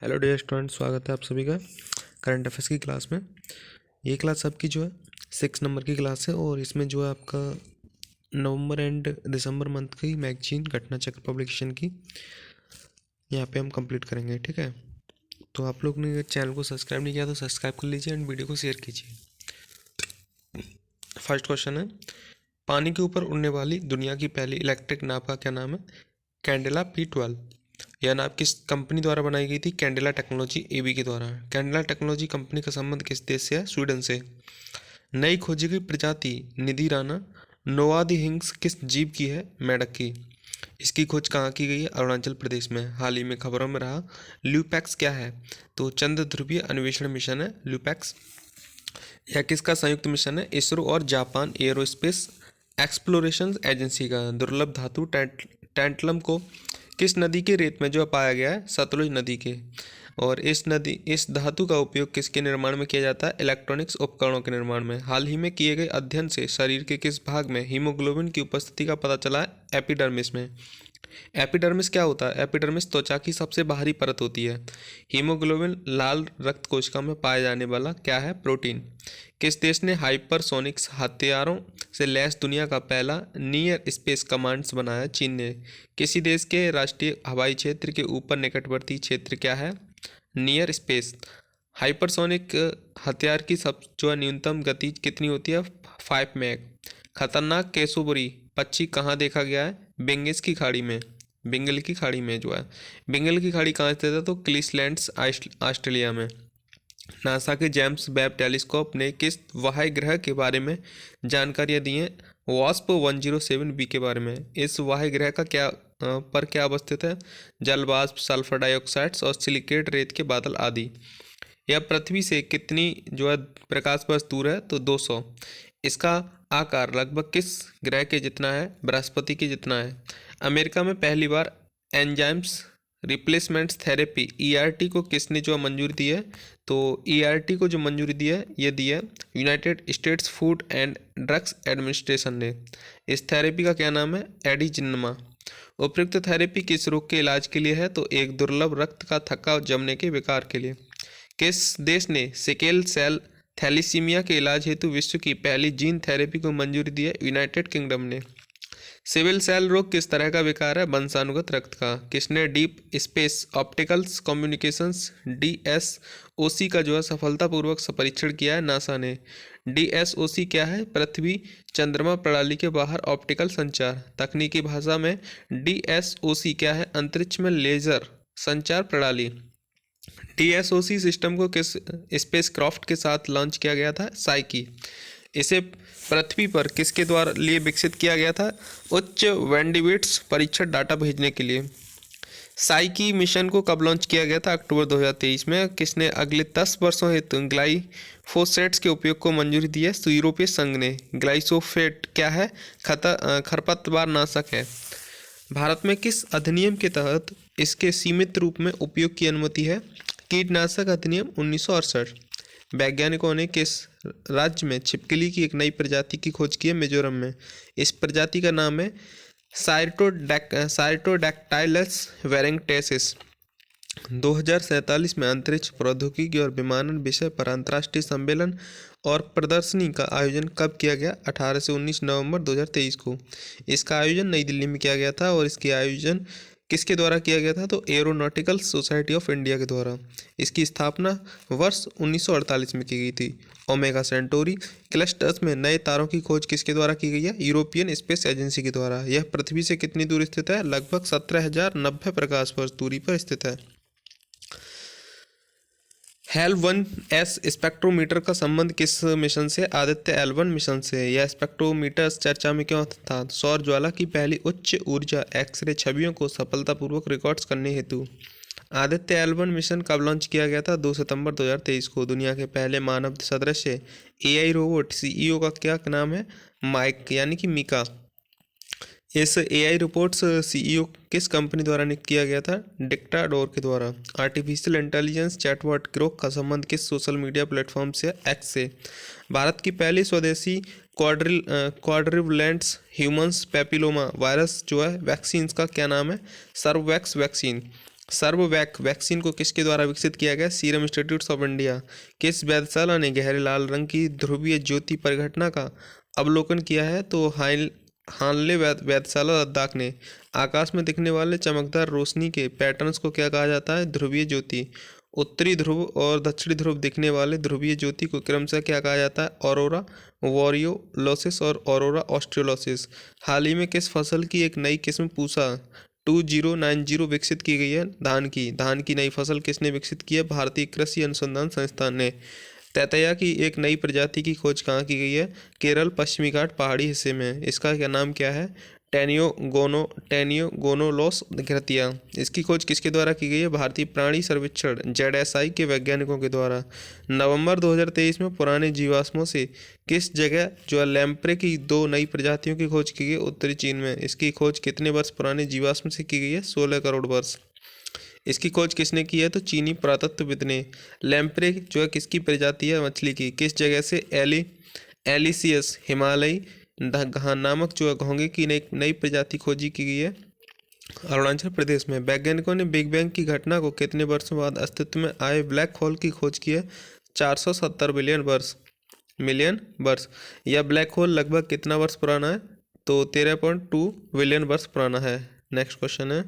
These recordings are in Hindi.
हेलो डियर स्टूडेंट, स्वागत है आप सभी का करंट अफेयर्स की क्लास में। ये क्लास आपकी जो है 6 नंबर की क्लास है और इसमें जो है आपका नवंबर एंड दिसंबर मंथ की मैगजीन घटना चक्र पब्लिकेशन की यहाँ पे हम कंप्लीट करेंगे। ठीक है, तो आप लोग ने चैनल को सब्सक्राइब नहीं किया तो सब्सक्राइब कर लीजिए एंड वीडियो को शेयर कीजिए। फर्स्ट क्वेश्चन है, पानी के ऊपर उड़ने वाली दुनिया की पहली इलेक्ट्रिक नाव का क्या नाम है? Candela P12। यह नाव किस कंपनी द्वारा बनाई गई थी? कैंडेला टेक्नोलॉजी AB के द्वारा। कैंडेला टेक्नोलॉजी कंपनी का संबंध किस देश से है? स्वीडन से। नई खोजी गई प्रजाति निधि राना नोवादिहिंग्स किस जीव की है? मेंढक की। इसकी खोज कहाँ की गई है? अरुणाचल प्रदेश में। हाल ही में खबरों में रहा ल्यूपैक्स क्या है? तो चंद्र ध्रुवीय अन्वेषण मिशन है ल्यूपैक्स। यह किसका संयुक्त मिशन है? इसरो और जापान एयरोस्पेस एक्सप्लोरेशन एजेंसी का। दुर्लभ धातु टैंटलम को किस नदी के रेत में जो पाया गया है? सतलुज नदी के। और इस धातु का उपयोग किसके निर्माण में किया जाता है? इलेक्ट्रॉनिक्स उपकरणों के निर्माण में। हाल ही में किए गए अध्ययन से शरीर के किस भाग में हीमोग्लोबिन की उपस्थिति का पता चला है? एपिडर्मिस में। एपिडर्मिस क्या होता है? एपिडर्मिस त्वचा की सबसे बाहरी परत होती है। हीमोग्लोबिन लाल रक्त कोशिका में पाया जाने वाला क्या है? प्रोटीन। किस देश ने हाइपरसोनिक्स हथियारों से लैस दुनिया का पहला नियर स्पेस कमांड्स बनाया? चीन ने। किसी देश के राष्ट्रीय हवाई क्षेत्र के ऊपर निकटवर्ती क्षेत्र क्या है? Near space. हाइपरसोनिक हथियार की सब जो है न्यूनतम गति कितनी होती है? 5 मैक। खतरनाक केसुबरी पक्षी कहाँ देखा गया है? बेंगेस की खाड़ी में। बंगाल की खाड़ी में जो है। बंगाल की खाड़ी कहाँ स्थित है? तो क्लीसलैंड्स ऑस्ट्रेलिया में। नासा के जेम्स वेब टेलीस्कोप ने किस वाह्य ग्रह के बारे में जानकारियां दी हैं? वास्प 107b के बारे में। इस वाह्य ग्रह का क्या अवस्थित है? जल वाष्प, सल्फर डाइऑक्साइड्स और सिलिकेट रेत के बादल आदि। यह पृथ्वी से कितनी जो है प्रकाश वर्ष दूर है? तो 200। इसका आकार लगभग किस ग्रह के जितना है? बृहस्पति के जितना है। अमेरिका में पहली बार एंजाइम्स रिप्लेसमेंट थेरेपी ERT को किसने जो मंजूरी दी है? तो ERT को जो मंजूरी दी है ये दी है United states food and drugs administration ने। इस थेरेपी का क्या नाम है? एडिजिनमा। उपयुक्त थेरेपी किस रोग के इलाज के लिए है? तो एक दुर्लभ रक्त का थक्का जमने के विकार के लिए। किस देश ने सिकेल सेल थैलीसीमिया के इलाज हेतु विश्व की पहली जीन थेरेपी को मंजूरी दी है? यूनाइटेड किंगडम ने। सिविल सेल रोग किस तरह का विकार है? वंशानुगत रक्त का। किसने deep space opticals communications DSOC का जो है सफलतापूर्वक परीक्षण किया है? नासा ने। DSOC क्या है? पृथ्वी चंद्रमा प्रणाली के बाहर ऑप्टिकल संचार। तकनीकी भाषा में DSOC क्या है? अंतरिक्ष में लेजर संचार प्रणाली। DSOC सिस्टम को किस स्पेसक्राफ्ट के साथ लॉन्च किया गया था? साइकी। इसे पृथ्वी पर किसके द्वारा लिए विकसित किया गया था? उच्च बैंडविड्थ परीक्षण डाटा भेजने के लिए। साइकी मिशन को कब लॉन्च किया गया था? अक्टूबर 2023 में। किसने अगले 10 वर्षों हेतु ग्लाइफोसेट्स के उपयोग को मंजूरी दी है? यूरोपीय संघ ने। ग्लाइफोसेट क्या है? खरपतवार नाशक है। भारत में किस अधिनियम के तहत इसके सीमित रूप में उपयोग की अनुमति है? कीटनाशक अधिनियम 1968। वैज्ञानिकों ने किस राज्य में छिपकली की एक नई प्रजाति की खोज की है? मिजोरम में। इस प्रजाति का नाम है साइटोडैक्टाइलस वेरेंटेसिस। 2047 में अंतरिक्ष प्रौद्योगिकी और विमानन विषय पर अंतर्राष्ट्रीय सम्मेलन और प्रदर्शनी का आयोजन कब किया गया? 18 से 19 नवंबर 2023 को। इसका आयोजन नई दिल्ली में किया गया था और इसके आयोजन किसके द्वारा किया गया था? तो एरोनॉटिकल सोसाइटी ऑफ इंडिया के द्वारा। इसकी स्थापना वर्ष 1948 में की गई थी। ओमेगा सेंटोरी क्लस्टर्स में नए तारों की खोज किसके द्वारा की गई है? यूरोपियन स्पेस एजेंसी के द्वारा। यह पृथ्वी से कितनी दूर स्थित है? लगभग 17,090 प्रकाश वर्ष दूरी पर स्थित है। HAL-1S स्पेक्ट्रोमीटर का संबंध किस मिशन से? आदित्य L1 मिशन से। यह स्पेक्ट्रोमीटर चर्चा में क्यों था? सौर ज्वाला की पहली उच्च ऊर्जा एक्सरे छवियों को सफलतापूर्वक रिकॉर्ड्स करने हेतु। आदित्य L1 मिशन कब लॉन्च किया गया था? 2 सितंबर 2023 को। दुनिया के पहले मानव सदृश AI रोबोट CEO का क्या नाम है? माइक यानी कि मीका। इस AI रोबोट्स CEO किस कंपनी द्वारा नियुक्त किया गया था? डिक्टाडोर के द्वारा। आर्टिफिशियल इंटेलिजेंस चैटबॉट ग्रोक का संबंध किस सोशल मीडिया प्लेटफॉर्म से? एक्स से। भारत की पहली स्वदेशी क्वाड्रिवलेंट्स ह्यूमन्स पैपिलोमा वायरस जो है वैक्सीन का क्या नाम है? सर्ववैक्स वैक्सीन। सर्ववैक वैक्सीन को किसके द्वारा विकसित किया गया? Serum institute of India. किस वेधशाला ने गहरे लाल रंग की ध्रुवीय ज्योति परिघटना का अवलोकन किया है? तो हानले वेधशाला लद्दाख ने। आकाश में दिखने वाले चमकदार रोशनी के पैटर्न्स को क्या कहा जाता है? ध्रुवीय ज्योति। उत्तरी ध्रुव और दक्षिणी ध्रुव दिखने वाले ध्रुवीय ज्योति को क्रमशः क्या कहा जाता है? ऑरोरा बोरियोलोसिस और ऑरोरा ऑस्ट्रेलोसिस। हाल ही में किस फसल की एक नई किस्म पूसा 2090 विकसित की गई है? धान की नई फसल किसने विकसित की है? भारतीय कृषि अनुसंधान संस्थान ने। तैतया की एक नई प्रजाति की खोज कहाँ की गई है? केरल पश्चिमी घाट पहाड़ी हिस्से में। इसका क्या नाम क्या है? टेनियोगोनोलोस घृतिया। इसकी खोज किसके द्वारा की गई है? भारतीय प्राणी सर्वेक्षण ZSI के वैज्ञानिकों के द्वारा। नवंबर 2023 में पुराने जीवाश्मों से किस जगह जो है लैम्प्रे की 2 नई प्रजातियों की खोज की गई? उत्तरी चीन में। इसकी खोज कितने वर्ष पुराने जीवाश्म से की गई है? 16 करोड़ वर्ष। इसकी खोज किसने की है? तो चीनी पुरातत्वविद ने। लैम्प्रे जो है किसकी प्रजाति है? मछली की। किस जगह से एलिसियस हिमालयी नामक जो है घोंगे की नई प्रजाति खोजी की गई है? अरुणाचल प्रदेश में। वैज्ञानिकों ने बिग बैंग की घटना को कितने वर्षों बाद अस्तित्व में आए ब्लैक होल की खोज की है? 470 मिलियन वर्ष। यह ब्लैक होल लगभग कितना वर्ष पुराना है? तो 13.2 बिलियन वर्ष पुराना है। नेक्स्ट क्वेश्चन है,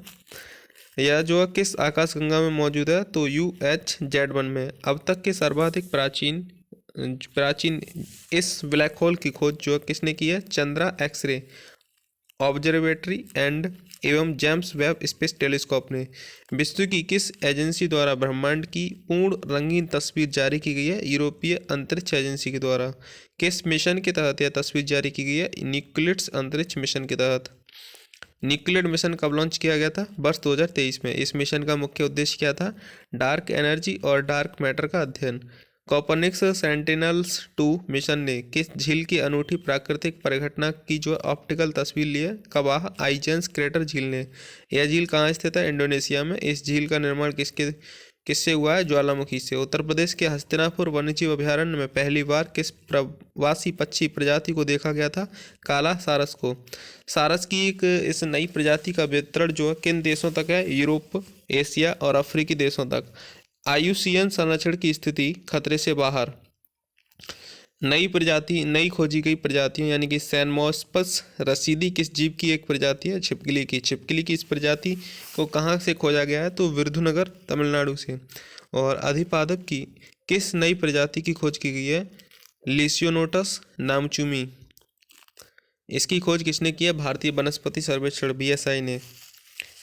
यह जो है किस आकाशगंगा में मौजूद है? तो UHZ1 में। अब तक के सर्वाधिक प्राचीन इस ब्लैक होल की खोज जो किसने की है? चंद्रा एक्सरे ऑब्जर्वेटरी एवं जेम्स वेब स्पेस टेलीस्कोप ने। विश्व की किस एजेंसी द्वारा ब्रह्मांड की पूर्ण रंगीन तस्वीर जारी की गई है? यूरोपीय अंतरिक्ष एजेंसी के द्वारा। किस मिशन के तहत यह तस्वीर जारी की गई है? न्यूक्लियस अंतरिक्ष मिशन के तहत। न्यूक्लियर मिशन कब लॉन्च किया गया था? वर्ष 2023 में। इस मिशन का मुख्य उद्देश्य क्या था? डार्क एनर्जी और डार्क मैटर का अध्ययन। कोपरनिकस सेंटिनल्स-2 मिशन ने किस झील की अनूठी प्राकृतिक परिघटना की जो ऑप्टिकल तस्वीर ली है? कवाह आइजेंस क्रेटर झील ने। यह झील कहाँ स्थित है? इंडोनेशिया में। इस झील का निर्माण किससे हुआ है? ज्वालामुखी से। उत्तर प्रदेश के हस्तिनापुर वन्यजीव अभयारण्य में पहली बार किस प्रवासी पक्षी प्रजाति को देखा गया था? काला सारस को। सारस की इस नई प्रजाति का वितरण जो है किन देशों तक है? यूरोप, एशिया और अफ्रीकी देशों तक। IUCN संरक्षण की स्थिति खतरे से बाहर। नई खोजी गई प्रजातियों यानी कि सैनमोस्पस रसीदी किस जीव की एक प्रजाति है? छिपकली की। छिपकली की इस प्रजाति को कहाँ से खोजा गया है? तो विरुधुनगर तमिलनाडु से। और अधिपादप की किस नई प्रजाति की खोज की गई है? लिसियोनोटस नामचूमी। इसकी खोज किसने की है? भारतीय वनस्पति सर्वेक्षण BSI ने।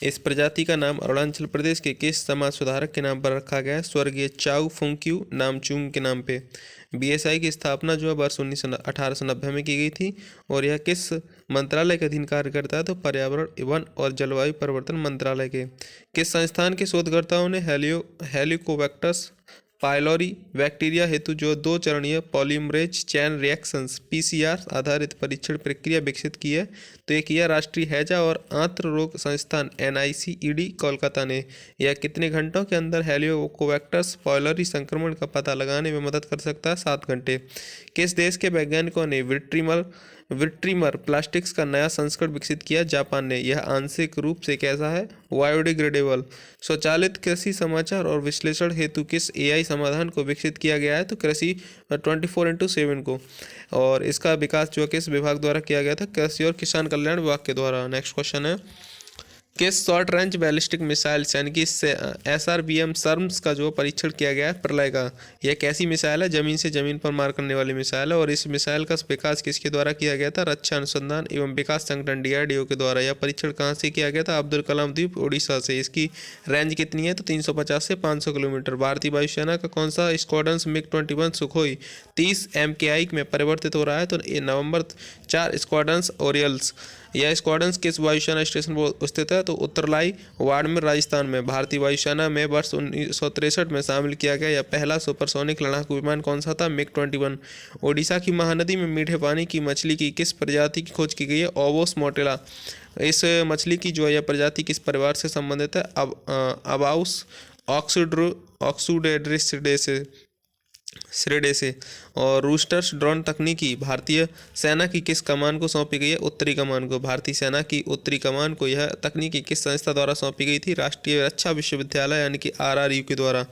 इस प्रजाति का नाम अरुणाचल प्रदेश के किस समाज सुधारक के नाम पर रखा गया है? स्वर्गीय चाउ फुंक्यू नामचुंग के नाम पे। BSI की स्थापना जो है वर्ष 1890 में की गई थी। और यह किस मंत्रालय के अधीन कार्य करता है? तो पर्यावरण, वन और जलवायु परिवर्तन मंत्रालय के। किस संस्थान के शोधकर्ताओं ने हेलिकोबैक्टर्स पाइलोरी बैक्टीरिया हेतु जो 2 चरणीय पॉलीमरेज चैन रिएक्शंस PCR आधारित परीक्षण प्रक्रिया विकसित की है? तो एक यह राष्ट्रीय हैजा और आंत्र रोग संस्थान NICED कोलकाता ने। यह कितने घंटों के अंदर हेलिकोबैक्टर्स पाइलोरी संक्रमण का पता लगाने में मदद कर सकता है? 7 घंटे। किस देश के वैज्ञानिकों ने विट्रीमर प्लास्टिक्स का नया संस्करण विकसित किया? जापान ने। यह आंशिक रूप से कैसा है? बायोडिग्रेडेबल। स्वचालित कृषि समाचार और विश्लेषण हेतु किस AI समाधान को विकसित किया गया है? तो कृषि 24x7 को। और इसका विकास जो किस विभाग द्वारा किया गया था? कृषि और किसान कल्याण विभाग के द्वारा। नेक्स्ट क्वेश्चन है, किस शॉर्ट रेंज बैलिस्टिक मिसाइल्स यानी कि SRBM सर्म्स का जो परीक्षण किया गया है? प्रलय का। यह कैसी मिसाइल है? जमीन से जमीन पर मार करने वाली मिसाइल है। और इस मिसाइल का विकास किसके द्वारा किया गया था? रक्षा अनुसंधान एवं विकास संगठन DRDO के द्वारा। यह परीक्षण कहाँ से किया गया था? अब्दुल कलाम द्वीप उड़ीसा से। इसकी रेंज कितनी है? तो 350 से 500 किलोमीटर। भारतीय वायुसेना का कौन सा स्क्वाड्रन MiG-21 सुखोई 30 MKI में परिवर्तित हो रहा है? तो नवंबर 4 स्क्वाड्रन ओरियल्स। यह स्क्वाड्रन किस वायुसेना स्टेशन पर स्थित है? तो उत्तरलाई बाड़मेर राजस्थान में। भारतीय वायुसेना में वर्ष 1963 में शामिल किया गया यह पहला सुपरसोनिक लड़ाकू विमान कौन सा था? MiG-21। ओडिशा की महानदी में मीठे पानी की मछली की किस प्रजाति की खोज की गई है? ओबोस मोटेला। इस मछली की जो यह प्रजाति किस परिवार से संबंधित है? अबाउस ऑक्सुडेड्रिसिडेसे। श्रेडे से। और रूस्टर्स ड्रोन तकनीकी भारतीय सेना की किस कमान को सौंपी गई है? उत्तरी कमान को। भारतीय सेना की उत्तरी कमान को यह तकनीकी किस संस्था द्वारा सौंपी गई थी? राष्ट्रीय रक्षा विश्वविद्यालय यानी कि RRU के द्वारा।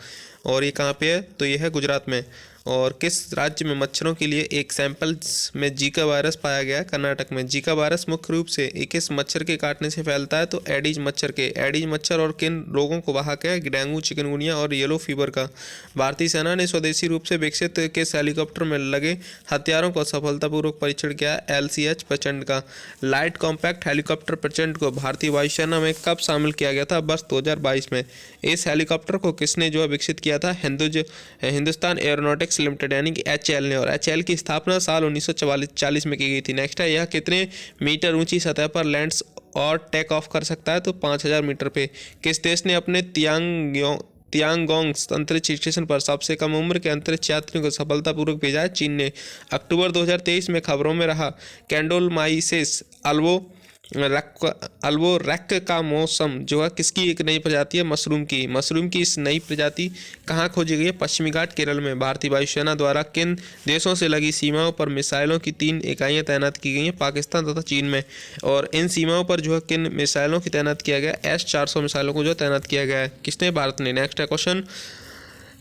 और ये कहाँ पे है? तो यह है गुजरात में। और किस राज्य में मच्छरों के लिए एक सैंपल्स में जीका वायरस पाया गया है? कर्नाटक में। जीका वायरस मुख्य रूप से किस मच्छर के काटने से फैलता है? तो एडीज मच्छर के। एडीज मच्छर और किन रोगों को वाहक है? डेंगू, चिकनगुनिया और येलो फीवर का। भारतीय सेना ने स्वदेशी रूप से विकसित किस हेलीकॉप्टर में लगे हथियारों का सफलतापूर्वक परीक्षण किया है? LCH प्रचंड का। लाइट कॉम्पैक्ट हेलीकॉप्टर प्रचंड को भारतीय वायुसेना में कब शामिल किया गया था? वर्ष 2022 में। इस हेलीकॉप्टर को किसने जो है विकसित किया था? हिंदुस्तान एरोनॉटिक्स लिमिटेड यानी कि HAL ने। और HAL की स्थापना साल 1940 में की गई थी। नेक्स्ट है, यह कितने मीटर ऊंची सतह पर लैंड्स और टेक ऑफ कर सकता है? तो 5000 मीटर पे। किस देश ने अपने तियांगोंग अंतरिक्ष स्टेशन पर सबसे कम उम्र के अंतरिक्ष यात्रियों को सफलतापूर्वक भेजा है? चीन ने। अक्टूबर 2023 में खबरों में रहा कैंडोलमाइसिस अल्बोरेक्ट का मौसम जो है किसकी एक नई प्रजाति है? मशरूम की। मशरूम की इस नई प्रजाति कहाँ खोजी गई है? पश्चिमी घाट केरल में। भारतीय वायुसेना द्वारा किन देशों से लगी सीमाओं पर मिसाइलों की 3 इकाइयाँ तैनात की गई हैं? पाकिस्तान तथा चीन में। और इन सीमाओं पर जो है किन मिसाइलों की तैनात किया गया? S-400 मिसाइलों को जो तैनात किया गया है। किसने? भारत ने। नेक्स्ट है क्वेश्चन,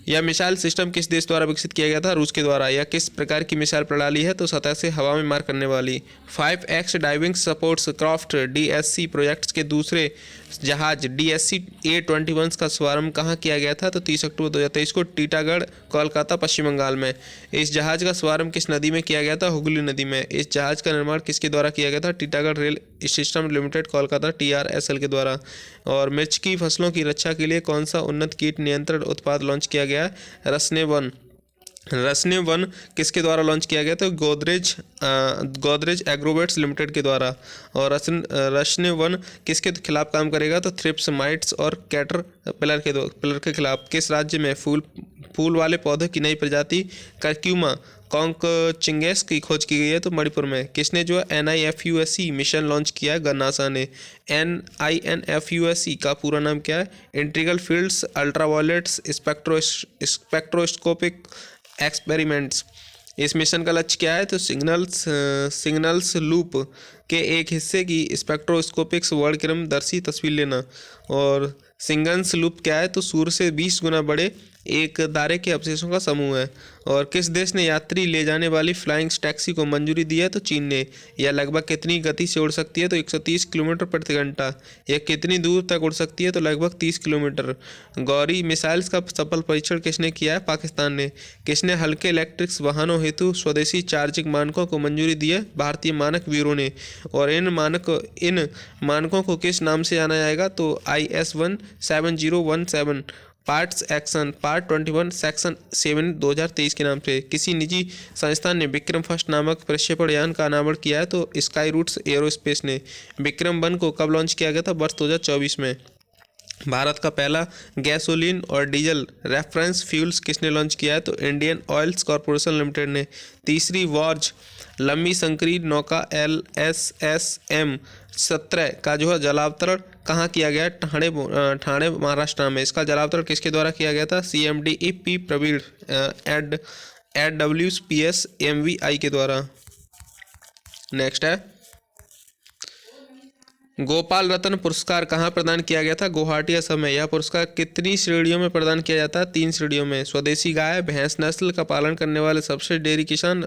यह मिसाइल सिस्टम किस देश द्वारा विकसित किया गया था? रूस के द्वारा। यह किस प्रकार की मिसाइल प्रणाली है? तो सतह से हवा में मार करने वाली। 5X diving supports craft DSC projects के दूसरे जहाज DSC A-21 का शुभारंभ कहाँ किया गया था? तो 30 अक्टूबर 2023 को टीटागढ़, कोलकाता, पश्चिम बंगाल में। इस जहाज का शुभारंभ किस नदी में किया गया था? हुगली नदी में। इस जहाज का निर्माण किसके द्वारा किया गया था? Titagarh rail system limited, Kolkata, TRSL के द्वारा। और मिर्च की फसलों की रक्षा के लिए कौन सा उन्नत कीट नियंत्रण उत्पाद लॉन्च किया गया? रसने वन किसके द्वारा लॉन्च किया गया? तो गोदरेज एग्रोवेट्स लिमिटेड के द्वारा। और रसने वन किसके खिलाफ काम करेगा? तो थ्रिप्स, माइट्स और पिलर के खिलाफ। किस राज्य में फूल वाले पौधे की नई प्रजाति कर्क्यूमा कॉन्कचिंगेस की खोज की गई है? तो मणिपुर में। किसने जो है NIFUSE मिशन लॉन्च किया है? नासा ने। NINFUSE का पूरा नाम क्या है? Integral fields ultraviolets spectroscopic experiments. इस मिशन का लक्ष्य क्या है? तो सिग्नल्स लूप के एक हिस्से की स्पेक्ट्रोस्कोपिक्स वर्णक्रमदर्शी तस्वीर लेना। और सिंगल्स लूप क्या है? तो सूर्य से 20 गुना बड़े एक तारे के अवशेषों का समूह है। और किस देश ने यात्री ले जाने वाली फ्लाइंग टैक्सी को मंजूरी दी है? तो चीन ने। यह लगभग कितनी गति से उड़ सकती है? तो 130 किलोमीटर प्रति घंटा। यह कितनी दूर तक उड़ सकती है? तो लगभग 30 किलोमीटर। गौरी मिसाइल्स का सफल परीक्षण किसने किया है? पाकिस्तान ने। किसने हल्के इलेक्ट्रिक वाहनों हेतु स्वदेशी चार्जिंग मानकों को मंजूरी दी है? भारतीय मानक ब्यूरो ने। और इन मानकों को किस नाम से जाना जाएगा? तो IS 17017 parts action part 21 section 7 2023 के नाम से। किसी निजी संस्थान ने विक्रम फर्स्ट नामक प्रक्षेपण यान का अनावरण किया है? तो स्काई रूट्स एरोस्पेस ने। विक्रम 1 को कब लॉन्च किया गया था? वर्ष 2024 में। भारत का पहला गैसोलीन और डीजल रेफरेंस फ्यूल्स किसने लॉन्च किया है? तो इंडियन ऑयल्स कॉरपोरेशन लिमिटेड ने। तीसरी वॉर्ज लंबी संकरी नौका LSSM 17 का जो है जलावतरण कहाँ किया गया? ठाणे महाराष्ट्र में। इसका जलावतरण किसके द्वारा किया गया था? CMDEP प्रवीण AWPS MVI के द्वारा। नेक्स्ट है, गोपाल रत्न पुरस्कार कहाँ प्रदान किया गया था? गुवाहाटी, असम में। यह पुरस्कार कितनी श्रेणियों में प्रदान किया जाता है? 3 श्रेणियों में। स्वदेशी गाय भैंस नस्ल का पालन करने वाले सबसे डेयरी किसान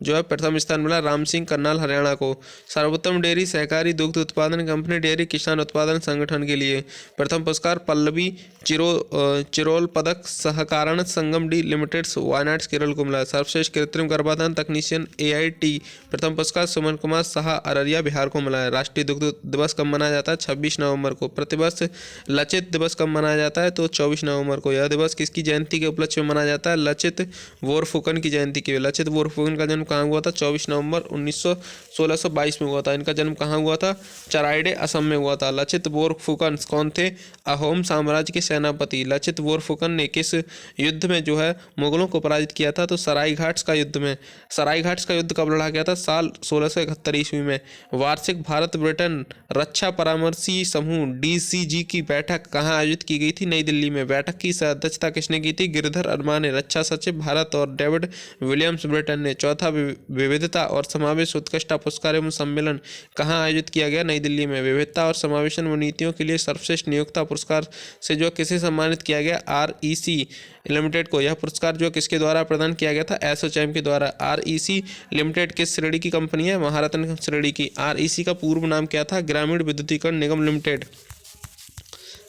जो है प्रथम स्थान मिला राम सिंह करनाल, हरियाणा को। सर्वोत्तम डेयरी सहकारी दुग्ध उत्पादन कंपनी डेयरी किसान उत्पादन संगठन के लिए प्रथम पुरस्कार पल्लवी चिरोल पदक सहकारण संगम डी लिमिटेड वायनाड केरल को मिला। सर्वश्रेष्ठ कृत्रिम गर्भाधान तकनीशियन AIT प्रथम पुरस्कार सुमन कुमार साहा अररिया, बिहार को मिला है। राष्ट्रीय दुग्ध दिवस कब मनाया जाता है? 26 नवंबर को। प्रतिवर्ष लचित दिवस कब मनाया जाता है? तो 24 नवंबर को। यह दिवस किसकी जयंती के उपलक्ष्य में मनाया जाता है? लचित बोरफुकन की जयंती के। लचित बोरफुकन का जन्म कहाँ हुआ था? 24 नवंबर 1622 में हुआ था। इनका जन्म कहाँ हुआ था? चराइडे, असम में हुआ था। लचित बोरफुकन कौन थे? अहोम साम्राज्य के सेनापति। लचित बोरफुकन ने किस युद्ध में जो है मुगलों को पराजित किया था? तो सरायघाट का युद्ध में। सरायघाट का युद्ध कब लड़ा गया था? साल 1671 ईस्वी में। वार्षिक भारत ब्रिटेन रक्षा परामर्शी समूह DCG की बैठक कहाँ आयोजित की गई थी? नई दिल्ली में। बैठक की अध्यक्षता किसने की थी? गिरधर अरमा ने। रक्षा सचिव भारत और डेविड विलियम्स ब्रिटेन ने। चौथा, विविधता और समावेश उत्कृष्टता पुरस्कार एवं सम्मेलन कहाँ आयोजित किया गया? नई दिल्ली में। विविधता और समावेशन व नीतियों के लिए सर्वश्रेष्ठ नियोक्ता पुरस्कार से जो किसे सम्मानित किया गया? REC लिमिटेड को। यह पुरस्कार जो किसके द्वारा प्रदान किया गया था? एसोचैम के द्वारा। REC लिमिटेड किस श्रेणी की कंपनी है? महारत्न श्रेणी की। REC का पूर्व नाम क्या था? ग्रामीण विद्युतीकरण निगम लिमिटेड।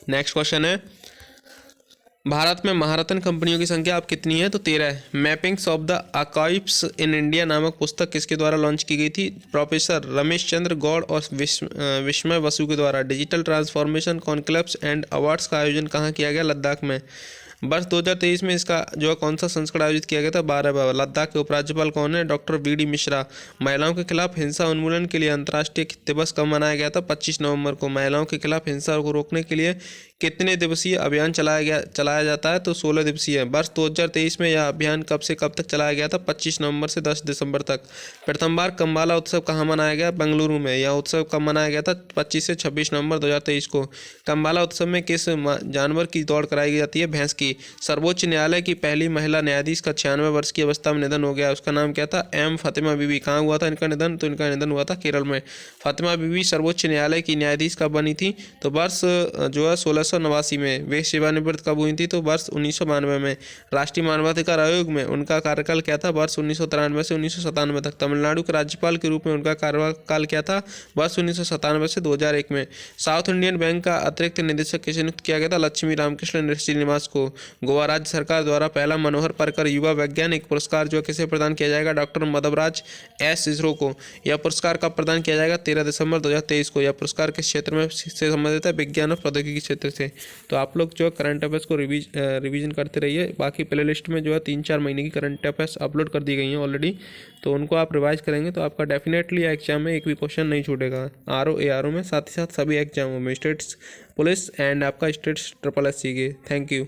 नेक्स्ट क्वेश्चन है, भारत में महारत्न कंपनियों की संख्या अब कितनी है? तो 13 है। Mappings of the archives in India नामक पुस्तक किसके द्वारा लॉन्च की गई थी? प्रोफेसर रमेश चंद्र गौड़ और विस्मय बसु के द्वारा। Digital transformation conclaves and awards का आयोजन कहाँ किया गया? लद्दाख में। वर्ष 2023 में इसका जो कौन सा संस्करण आयोजित किया गया था? 12वां। लद्दाख के उपराज्यपाल कौन है? Doctor VD Mishra. महिलाओं के खिलाफ हिंसा उन्मूलन के लिए अंतर्राष्ट्रीय दिवस कब मनाया गया था? 25 नवंबर को। महिलाओं के खिलाफ हिंसा को रोकने के लिए कितने दिवसीय अभियान चलाया जाता है? तो 16 दिवसीय। वर्ष 2023 में यह अभियान कब से कब तक चलाया गया था? 25 नवंबर से 10 दिसंबर तक। प्रथम बार कम्बाला उत्सव कहाँ मनाया गया? बेंगलुरु में। यह उत्सव कब मनाया गया था? 25 से 26 नवंबर 2023 को। कम्बाला उत्सव में किस जानवर की दौड़ कराई जाती है? भैंस की। सर्वोच्च न्यायालय की पहली महिला न्यायाधीश का 96 वर्ष की अवस्था में निधन हो गया। उसका नाम क्या था? M फातिमा बीबी। कहाँ हुआ था इनका निधन? तो इनका निधन हुआ था केरल में। फातिमा बीबी सर्वोच्च न्यायालय की न्यायाधीश कब बनी थी? तो वर्ष जो है 1689 में। वे सेवानिवृत्त कब हुई थी? तो वर्ष 1992 में। राष्ट्रीय मानवाधिकार आयोग में उनका कार्यकाल क्या था? वर्ष 1993 से 1997 तक। तमिलनाडु के राज्यपाल के रूप में उनका कार्यकाल क्या था? वर्ष 1997 से 2001 में। साउथ इंडियन बैंक का अतिरिक्त निदेशक किसे नियुक्त किया गया था? लक्ष्मी रामकृष्ण श्रीनिवास को। गोवा राज्य सरकार द्वारा पहला मनोहर पर्रिकर युवा वैज्ञानिक पुरस्कार जो किसे प्रदान किया जाएगा? डॉक्टर मधवराज S इसरो को। यह पुरस्कार कब प्रदान किया जाएगा? 13 दिसंबर 2023 को। यह पुरस्कार किस क्षेत्र में से संबंधित है? विज्ञान और प्रौद्योगिकी क्षेत्र से। तो आप लोग जो करंट अफेयर्स को रिवीजन करते रहिए। बाकी प्ले लिस्ट में जो है 3-4 महीने की करंट अफेयर्स अपलोड कर दी गई हैं ऑलरेडी, तो उनको आप रिवाइज करेंगे तो आपका डेफिनेटली एग्जाम में एक भी क्वेश्चन नहीं छूटेगा। RO ARO में, साथ ही साथ सभी एग्जामों में, स्टेट्स पुलिस एंड आपका स्टेट्स SSSC के। Thank you.